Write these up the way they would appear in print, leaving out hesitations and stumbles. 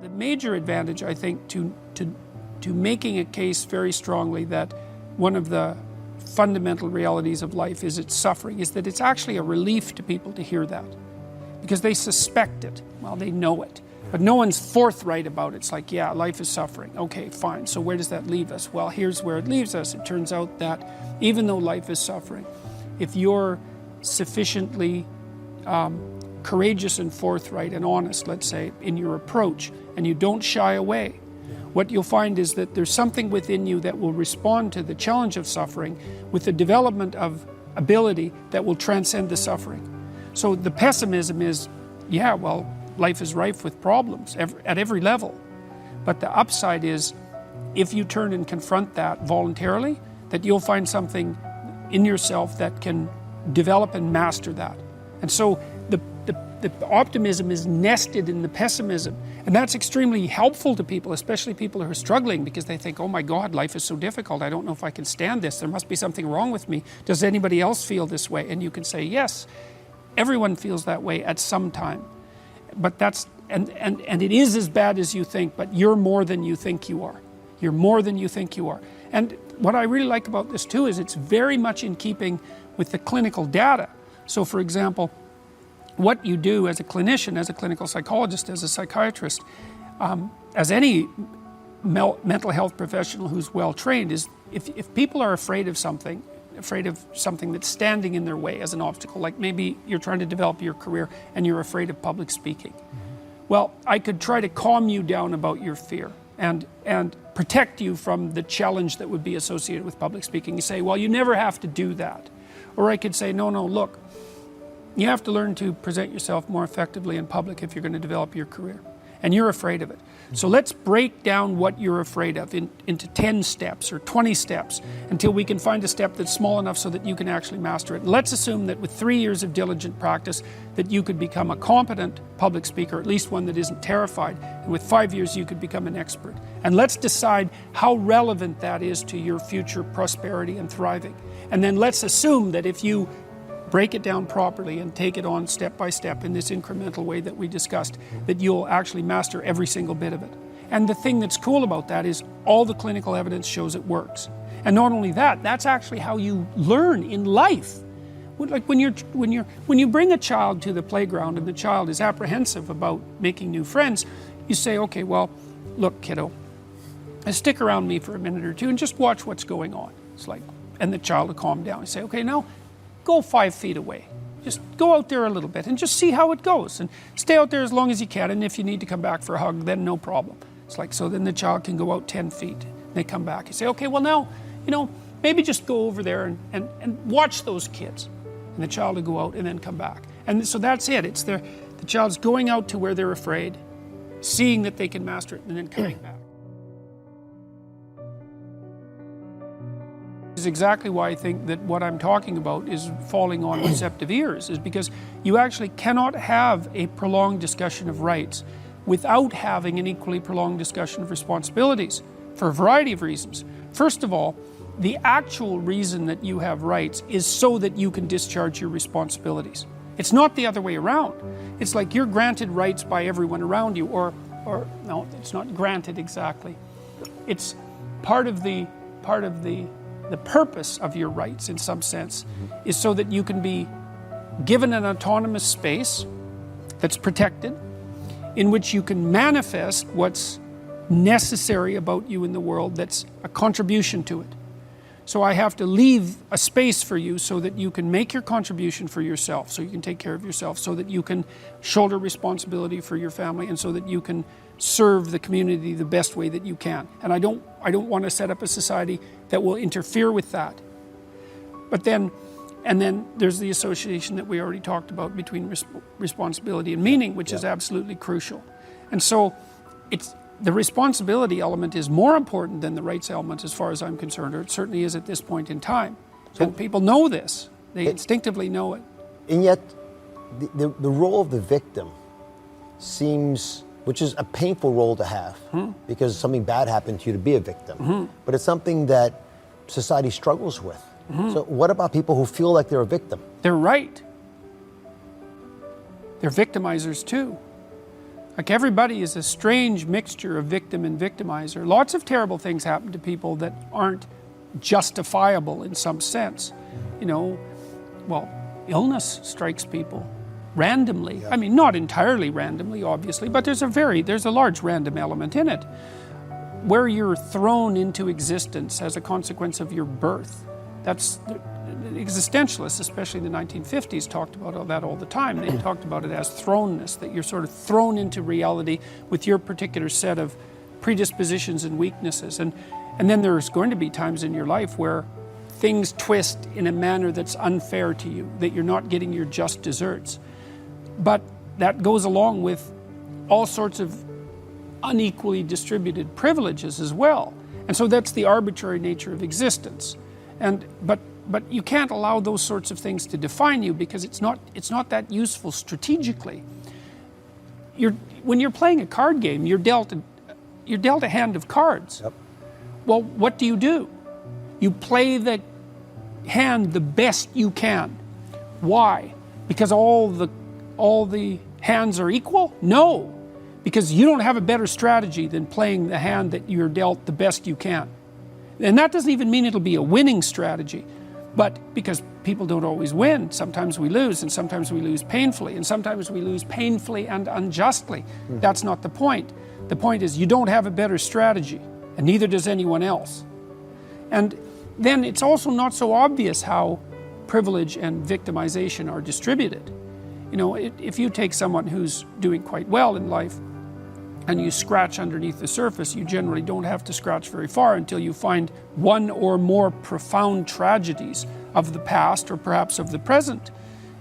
The major advantage, I think, to making a case very strongly that one of the fundamental realities of life is its suffering is that it's actually a relief to people to hear that. Because they suspect it. Well, they know it. But no one's forthright about it. It's like, yeah, life is suffering. Okay, fine. So where does that leave us? Well, here's where it leaves us. It turns out that even though life is suffering, if you're sufficiently courageous and forthright and honest, let's say, in your approach, and you don't shy away, what you'll find is that there's something within you that will respond to the challenge of suffering with the development of ability that will transcend the suffering. So the pessimism is, yeah, well, life is rife with problems at every level. But the upside is, if you turn and confront that voluntarily, that you'll find something in yourself that can develop and master that. And so the optimism is nested in the pessimism. And that's extremely helpful to people, especially people who are struggling, because they think, oh my God, life is so difficult. I don't know if I can stand this. There must be something wrong with me. Does anybody else feel this way? And you can say, yes, everyone feels that way at some time. But that's, and it is as bad as you think, but you're more than you think you are. You're more than you think you are. And what I really like about this too is it's very much in keeping with the clinical data. So for example, what you do as a clinician, as a clinical psychologist, as a psychiatrist, as any mental health professional who's well trained, is if people are afraid of something that's standing in their way as an obstacle, like maybe you're trying to develop your career and you're afraid of public speaking. Well, I could try to calm you down about your fear and protect you from the challenge that would be associated with public speaking. You say, well, you never have to do that. Or I could say, no, look, you have to learn to present yourself more effectively in public if you're going to develop your career. And you're afraid of it. So let's break down what you're afraid of into 10 steps or 20 steps until we can find a step that's small enough so that you can actually master it. And let's assume that with 3 years of diligent practice that you could become a competent public speaker, at least one that isn't terrified. And with 5 years you could become an expert. And let's decide how relevant that is to your future prosperity and thriving. And then let's assume that if you break it down properly and take it on step by step in this incremental way that we discussed, that you'll actually master every single bit of it. And the thing that's cool about that is all the clinical evidence shows it works. And not only that, that's actually how you learn in life. Like when you bring a child to the playground and the child is apprehensive about making new friends, you say, okay, well, look, kiddo, stick around me for a minute or two and just watch what's going on. It's like, and the child will calm down. You say, okay, now go 5 feet away. Just go out there a little bit and just see how it goes. And stay out there as long as you can. And if you need to come back for a hug, then no problem. It's like, so then the child can go out 10 feet. And they come back. You say, okay, well now, maybe just go over there and watch those kids. And the child will go out and then come back. And so that's it. It's the child's going out to where they're afraid, seeing that they can master it, and then coming back. Is exactly why I think that what I'm talking about is falling on receptive ears, is because you actually cannot have a prolonged discussion of rights without having an equally prolonged discussion of responsibilities for a variety of reasons. First of all, the actual reason that you have rights is so that you can discharge your responsibilities. It's not the other way around. It's like you're granted rights by everyone around you, or no, it's not granted exactly. It's part of the purpose of your rights, in some sense, is so that you can be given an autonomous space that's protected, in which you can manifest what's necessary about you in the world that's a contribution to it. So I have to leave a space for you so that you can make your contribution for yourself, so you can take care of yourself, so that you can shoulder responsibility for your family, and so that you can serve the community the best way that you can. And I don't want to set up a society that will interfere with that. But then there's the association that we already talked about between responsibility and meaning, which is absolutely crucial. And so the responsibility element is more important than the rights element as far as I'm concerned, or it certainly is at this point in time. And people know this. They instinctively know it. And yet, the role of the victim seems, which is a painful role to have, because something bad happened to you to be a victim. But it's something that society struggles with. So what about people who feel like they're a victim? They're right. They're victimizers too. Like, everybody is a strange mixture of victim and victimizer. Lots of terrible things happen to people that aren't justifiable in some sense. You know, well, illness strikes people randomly. I mean, not entirely randomly, obviously, but there's a large random element in it. Where you're thrown into existence as a consequence of your birth. That's existentialists, especially in the 1950s, talked about that all the time. They talked about it as thrownness, that you're sort of thrown into reality with your particular set of predispositions and weaknesses. And then there's going to be times in your life where things twist in a manner that's unfair to you, that you're not getting your just desserts. But that goes along with all sorts of unequally distributed privileges as well. And so that's the arbitrary nature of existence. But you can't allow those sorts of things to define you, because it's not that useful strategically. When you're playing a card game, you're dealt a hand of cards. Yep. Well, what do? You play the hand the best you can. Why? Because all the hands are equal? No, because you don't have a better strategy than playing the hand that you're dealt the best you can. And that doesn't even mean it'll be a winning strategy. But because people don't always win, sometimes we lose, and sometimes we lose painfully, and sometimes we lose painfully and unjustly. That's not the point. The point is, you don't have a better strategy, and neither does anyone else. And then it's also not so obvious how privilege and victimization are distributed. You know, if you take someone who's doing quite well in life and you scratch underneath the surface, you generally don't have to scratch very far until you find one or more profound tragedies of the past, or perhaps of the present.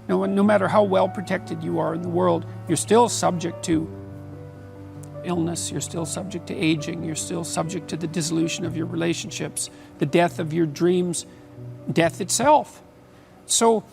You know, and no matter how well protected you are in the world, you're still subject to illness, you're still subject to aging, you're still subject to the dissolution of your relationships, the death of your dreams, death itself. So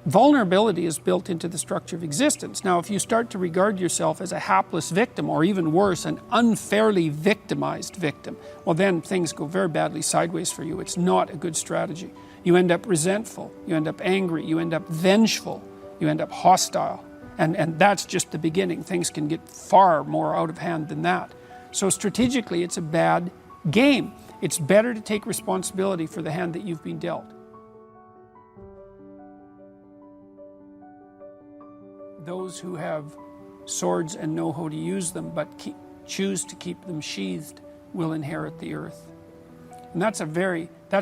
vulnerability is built into the structure of existence. Now, if you start to regard yourself as a hapless victim, or even worse, an unfairly victimized victim, well, then things go very badly sideways for you. It's not a good strategy. You end up resentful, you end up angry, you end up vengeful, you end up hostile. And that's just the beginning. Things can get far more out of hand than that. So strategically, it's a bad game. It's better to take responsibility for the hand that you've been dealt. Those who have swords and know how to use them, but choose to keep them sheathed, will inherit the earth. And that's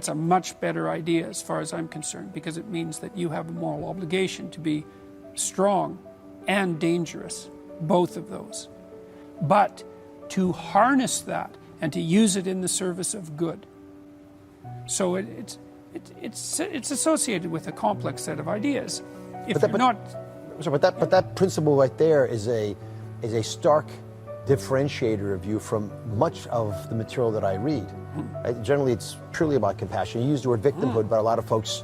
a much better idea as far as I'm concerned, because it means that you have a moral obligation to be strong and dangerous, both of those. But to harness that and to use it in the service of good. So it's associated with a complex set of ideas. But that principle right there is a stark differentiator of you from much of the material that I read. Right? Generally, it's purely about compassion. You use the word victimhood, but a lot of folks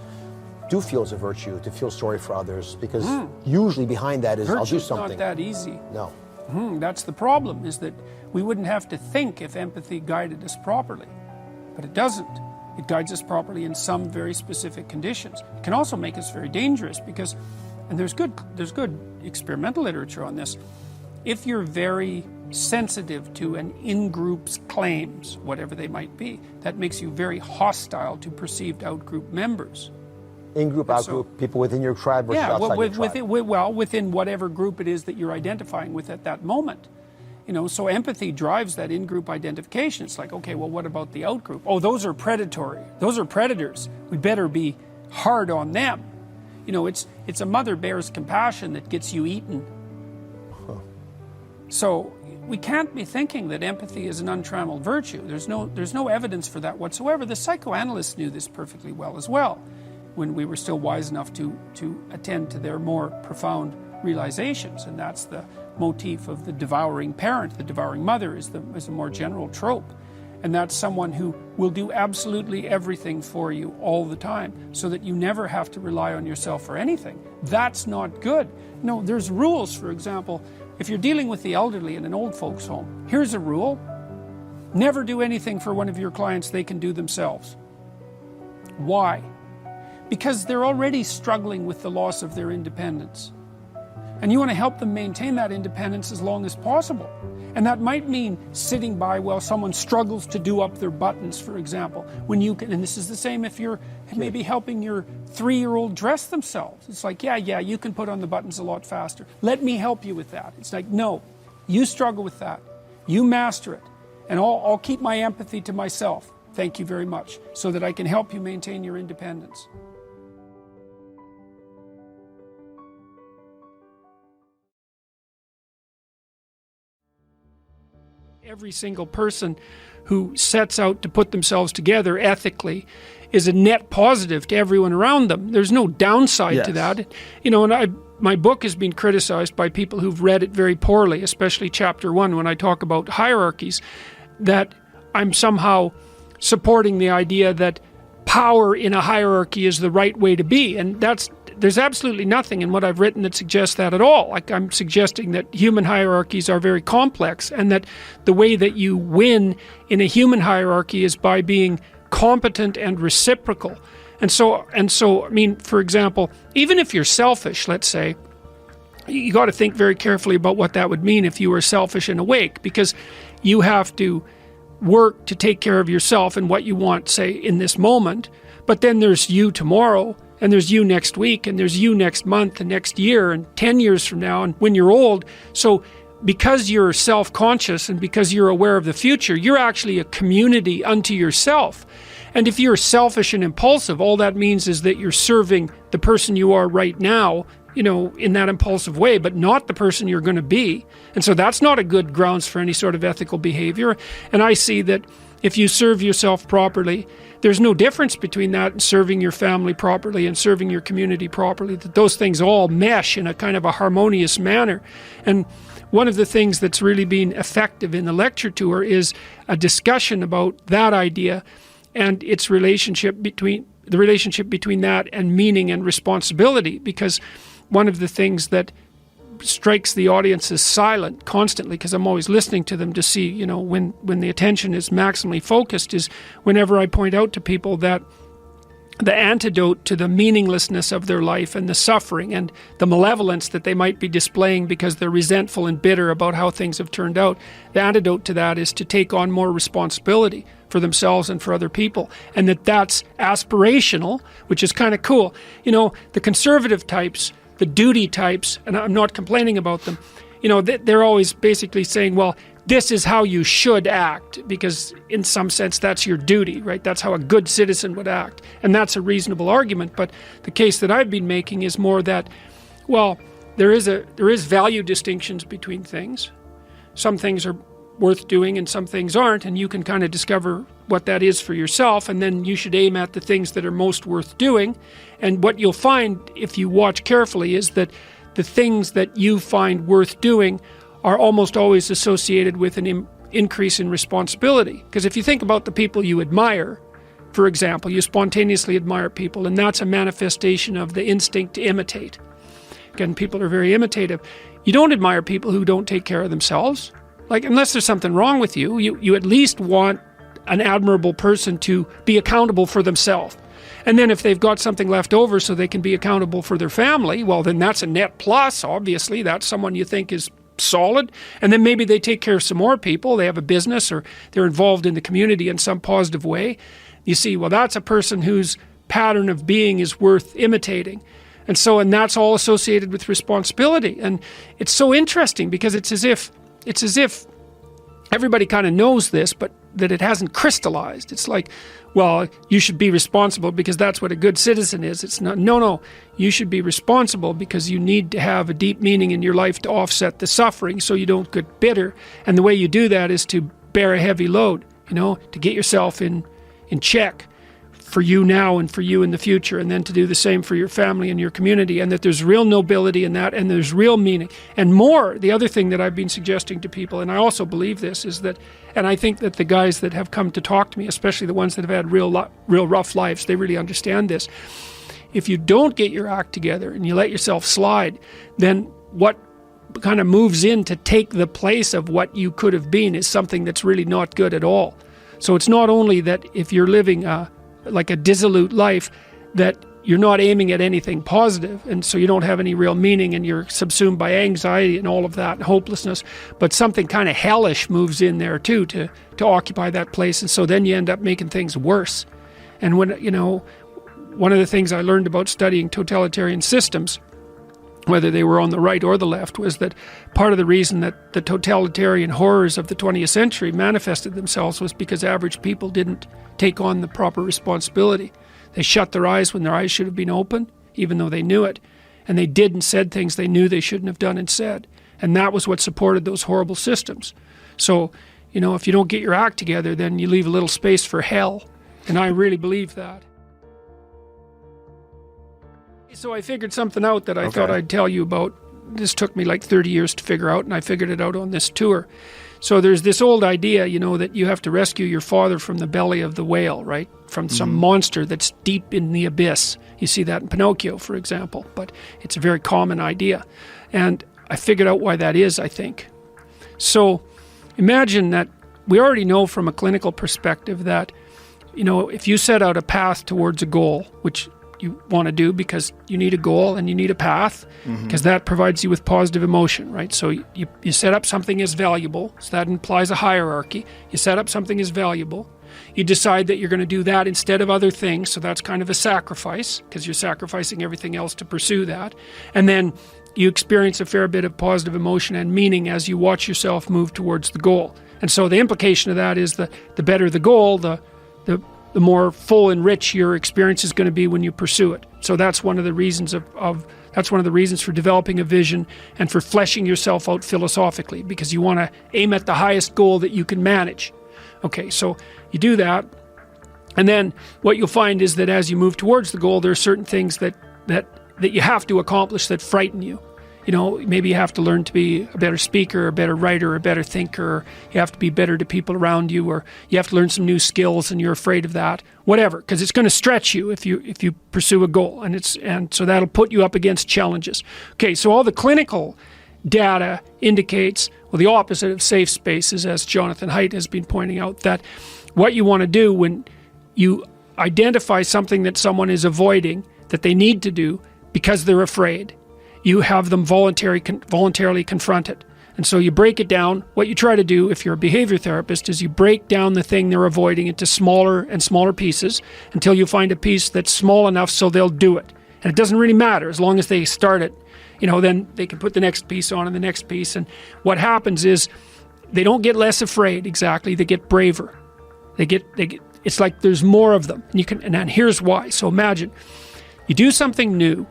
do feel it's a virtue to feel sorry for others, because usually behind that is, I'll do something. Virtue's not that easy. No. That's the problem, is that we wouldn't have to think if empathy guided us properly. But it doesn't. It guides us properly in some very specific conditions. It can also make us very dangerous, because, and there's good experimental literature on this, if you're very sensitive to an in-group's claims, whatever they might be, that makes you very hostile to perceived out-group members. In-group, out-group, people within your tribe versus outside your tribe. Within whatever group it is that you're identifying with at that moment. You know, so empathy drives that in-group identification. It's like, okay, well, what about the out-group? Oh, those are predatory. Those are predators. We better be hard on them. You know, it's a mother bear's compassion that gets you eaten. So we can't be thinking that empathy is an untrammeled virtue. There's no evidence for that whatsoever. The psychoanalysts knew this perfectly well as well, when we were still wise enough to attend to their more profound realizations. And that's the motif of the devouring parent. The devouring mother is a more general trope. And that's someone who will do absolutely everything for you all the time, so that you never have to rely on yourself for anything. That's not good. No, there's rules. For example, if you're dealing with the elderly in an old folks home, here's a rule. Never do anything for one of your clients they can do themselves. Why? Because they're already struggling with the loss of their independence. And you want to help them maintain that independence as long as possible. And that might mean sitting by while someone struggles to do up their buttons, for example. When you can, and this is the same if you're maybe helping your 3-year-old dress themselves. It's like, yeah, you can put on the buttons a lot faster. Let me help you with that. It's like, no, you struggle with that. You master it. And I'll keep my empathy to myself. Thank you very much. So that I can help you maintain your independence. Every single person who sets out to put themselves together ethically is a net positive to everyone around them. There's no downside to that. You know, and my book has been criticized by people who've read it very poorly, especially chapter 1 when I talk about hierarchies, that I'm somehow supporting the idea that power in a hierarchy is the right way to be. And there's absolutely nothing in what I've written that suggests that at all. Like, I'm suggesting that human hierarchies are very complex, and that the way that you win in a human hierarchy is by being competent and reciprocal. And so, I mean, for example, even if you're selfish, let's say, you got to think very carefully about what that would mean if you were selfish and awake, because you have to work to take care of yourself and what you want, say, in this moment. But then there's you tomorrow, and there's you next week, and there's you next month, and next year, and 10 years from now, and when you're old. So because you're self-conscious and because you're aware of the future, you're actually a community unto yourself. And if you're selfish and impulsive, all that means is that you're serving the person you are right now, you know, in that impulsive way, but not the person you're going to be. And so that's not a good grounds for any sort of ethical behavior. And I see that if you serve yourself properly, there's no difference between that and serving your family properly and serving your community properly, that those things all mesh in a kind of a harmonious manner. And one of the things that's really been effective in the lecture tour is a discussion about that idea and its relationship between that and meaning and responsibility, because one of the things that strikes the audience as silent constantly, because I'm always listening to them to see, you know, when the attention is maximally focused, is whenever I point out to people that the antidote to the meaninglessness of their life and the suffering and the malevolence that they might be displaying because they're resentful and bitter about how things have turned out, the antidote to that is to take on more responsibility for themselves and for other people, and that's aspirational, which is kind of cool. You know, the conservative types, the duty types, and I'm not complaining about them, you know, they're always basically saying, well, this is how you should act, because in some sense that's your duty, right? That's how a good citizen would act. And that's a reasonable argument. But the case that I've been making is more that, well, there is value distinctions between things. Some things are worth doing and some things aren't, and you can kind of discover what that is for yourself, and then you should aim at the things that are most worth doing. And what you'll find if you watch carefully is that the things that you find worth doing are almost always associated with an increase in responsibility. Because if you think about the people you admire, for example, you spontaneously admire people, and that's a manifestation of the instinct to imitate. Again, people are very imitative. You don't admire people who don't take care of themselves. Like, unless there's something wrong with you, you at least want an admirable person to be accountable for themselves. And then if they've got something left over so they can be accountable for their family, well, then that's a net plus, obviously. That's someone you think is solid. And then maybe they take care of some more people. They have a business or they're involved in the community in some positive way. You see, well, that's a person whose pattern of being is worth imitating. And that's all associated with responsibility. And it's so interesting because it's as if everybody kind of knows this, but that it hasn't crystallized. It's like, well, you should be responsible because that's what a good citizen is. It's not, no, you should be responsible because you need to have a deep meaning in your life to offset the suffering so you don't get bitter. And the way you do that is to bear a heavy load, you know, to get yourself in check for you now and for you in the future, and then to do the same for your family and your community, and that there's real nobility in that, and there's real meaning. And more, the other thing that I've been suggesting to people, and I also believe this, is that, and I think that the guys that have come to talk to me, especially the ones that have had real rough lives, they really understand this. If you don't get your act together and you let yourself slide, then what kind of moves in to take the place of what you could have been is something that's really not good at all. So it's not only that if you're living a like a dissolute life, that you're not aiming at anything positive, and so you don't have any real meaning, and you're subsumed by anxiety and all of that and hopelessness. But something kind of hellish moves in there too to occupy that place, and so then you end up making things worse. And when, one of the things I learned about studying totalitarian systems, whether they were on the right or the left, was that part of the reason that the totalitarian horrors of the 20th century manifested themselves was because average people didn't take on the proper responsibility. They shut their eyes when their eyes should have been open, even though they knew it. And they did and said things they knew they shouldn't have done and said. And that was what supported those horrible systems. So, if you don't get your act together, then you leave a little space for hell. And I really believe that. So I figured something out that I thought I'd tell you about. This took me like 30 years to figure out, and I figured it out on this tour. So there's this old idea, that you have to rescue your father from the belly of the whale, right? From some monster that's deep in the abyss. You see that in Pinocchio, for example, but it's a very common idea. And I figured out why that is, I think. So imagine that we already know from a clinical perspective that, if you set out a path towards a goal, which you want to do because you need a goal and you need a path, because that provides you with positive emotion, right? So you set up something as valuable, so that implies a hierarchy. You set up something as valuable. You decide that you're going to do that instead of other things, so that's kind of a sacrifice, because you're sacrificing everything else to pursue that. And then you experience a fair bit of positive emotion and meaning as you watch yourself move towards the goal. And so the implication of that is the better the goal, the more full and rich your experience is going to be when you pursue it. So that's one of the reasons that's one of the reasons for developing a vision and for fleshing yourself out philosophically, because you want to aim at the highest goal that you can manage. Okay, so you do that, and then what you'll find is that as you move towards the goal, there are certain things that you have to accomplish that frighten you. Maybe you have to learn to be a better speaker, a better writer, a better thinker, or you have to be better to people around you, or you have to learn some new skills and you're afraid of that, whatever, because it's going to stretch you if you pursue a goal, and so that'll put you up against challenges. Okay, so all the clinical data indicates, well, the opposite of safe spaces, as Jonathan Haidt has been pointing out, that what you want to do when you identify something that someone is avoiding that they need to do because they're afraid, you have them voluntarily confront it. And so you break it down. What you try to do if you're a behavior therapist is you break down the thing they're avoiding into smaller and smaller pieces until you find a piece that's small enough so they'll do it. And it doesn't really matter as long as they start it. Then they can put the next piece on and the next piece. And what happens is they don't get less afraid exactly. They get braver. They get it's like there's more of them. And here's why. So imagine you do something new,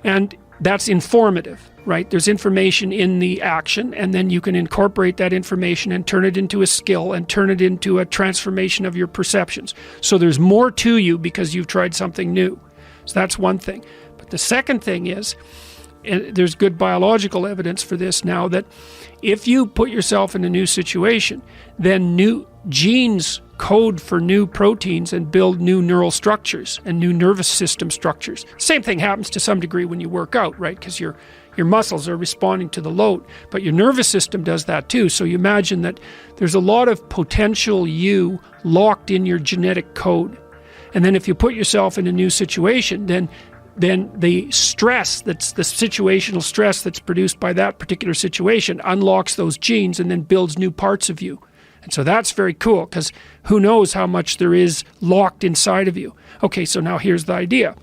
and that's informative, right? There's information in the action, and then you can incorporate that information and turn it into a skill and turn it into a transformation of your perceptions. So there's more to you because you've tried something new. So that's one thing. But the second thing is, and there's good biological evidence for this now, that if you put yourself in a new situation, then new genes code for new proteins and build new neural structures and new nervous system structures. Same thing happens to some degree when you work out, right? Because your muscles are responding to the load, but your nervous system does that too. So you imagine that there's a lot of potential you locked in your genetic code. And then if you put yourself in a new situation, then the stress, that's the situational stress that's produced by that particular situation, unlocks those genes and then builds new parts of you. And so that's very cool, because who knows how much there is locked inside of you. Okay, so now here's the idea.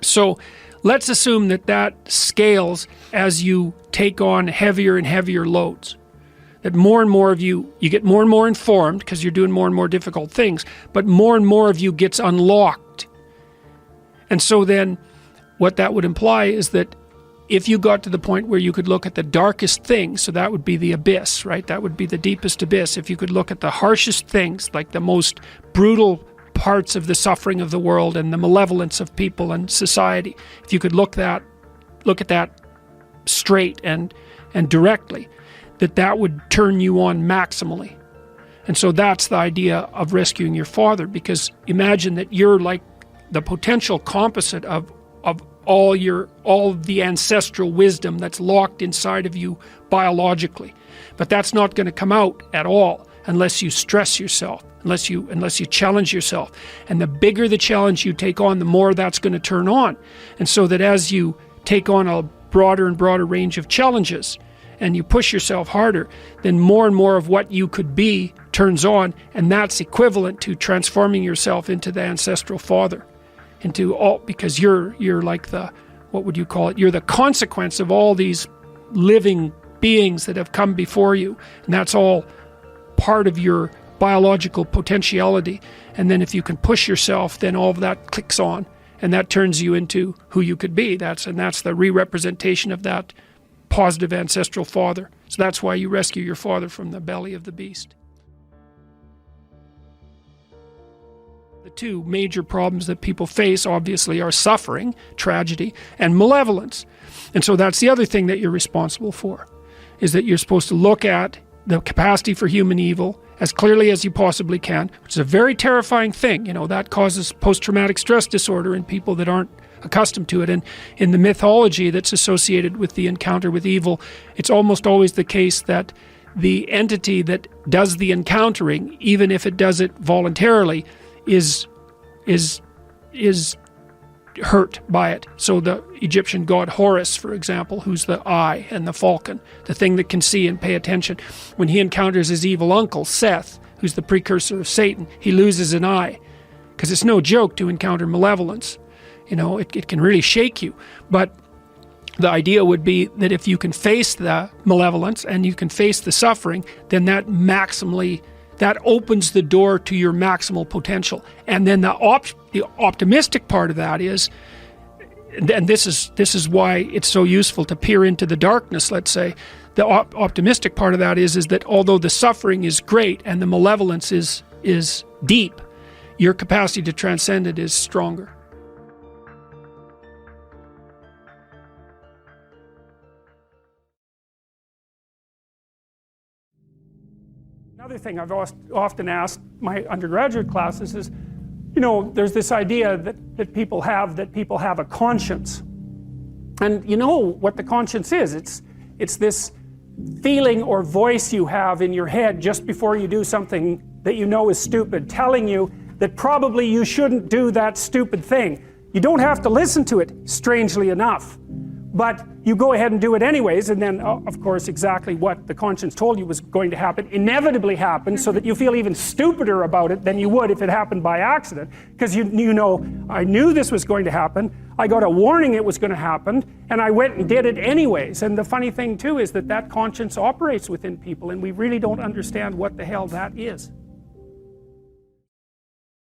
So let's assume that scales as you take on heavier and heavier loads. That more and more of you get more and more informed because you're doing more and more difficult things, but more and more of you gets unlocked. And so then what that would imply is that if you got to the point where you could look at the darkest things, so that would be the abyss, right? That would be the deepest abyss. If you could look at the harshest things, like the most brutal parts of the suffering of the world and the malevolence of people and society, if you could look at that straight and directly, that would turn you on maximally. And so that's the idea of rescuing your father, because imagine that you're like the potential composite of all the ancestral wisdom that's locked inside of you biologically. But that's not going to come out at all unless you stress yourself. unless you challenge yourself. And the bigger the challenge you take on, the more that's going to turn on. And so that as you take on a broader and broader range of challenges and you push yourself harder, then more and more of what you could be turns on, and that's equivalent to transforming yourself into the ancestral father, because you're like the, what would you call it? You're the consequence of all these living beings that have come before you, and that's all part of your biological potentiality. And then if you can push yourself, then all of that clicks on, and that turns you into who you could be. That's the re-representation of that positive ancestral father. So that's why you rescue your father from the belly of the beast. The two major problems that people face, obviously, are suffering, tragedy, and malevolence. And so that's the other thing that you're responsible for, is that you're supposed to look at the capacity for human evil as clearly as you possibly can, which is a very terrifying thing. That causes post-traumatic stress disorder in people that aren't accustomed to it. And in the mythology that's associated with the encounter with evil, it's almost always the case that the entity that does the encountering, even if it does it voluntarily, is hurt by it. So the Egyptian god Horus, for example, who's the eye and the falcon, the thing that can see and pay attention, when he encounters his evil uncle Seth, who's the precursor of Satan, he loses an eye, because it's no joke to encounter malevolence. It can really shake you. But the idea would be that if you can face the malevolence and you can face the suffering, then that opens the door to your maximal potential. And then the optimistic part of that is, and this is why it's so useful to peer into the darkness, let's say, the optimistic part of that is that although the suffering is great and the malevolence is deep, your capacity to transcend it is stronger. Another thing I've often asked my undergraduate classes is, there's this idea that people have a conscience. And you know what the conscience is. It's this feeling or voice you have in your head just before you do something that you know is stupid, telling you that probably you shouldn't do that stupid thing. You don't have to listen to it, strangely enough. But you go ahead and do it anyways, and then, of course, exactly what the conscience told you was going to happen inevitably happens, so that you feel even stupider about it than you would if it happened by accident. Because I knew this was going to happen, I got a warning it was going to happen, and I went and did it anyways. And the funny thing, too, is that conscience operates within people, and we really don't understand what the hell that is.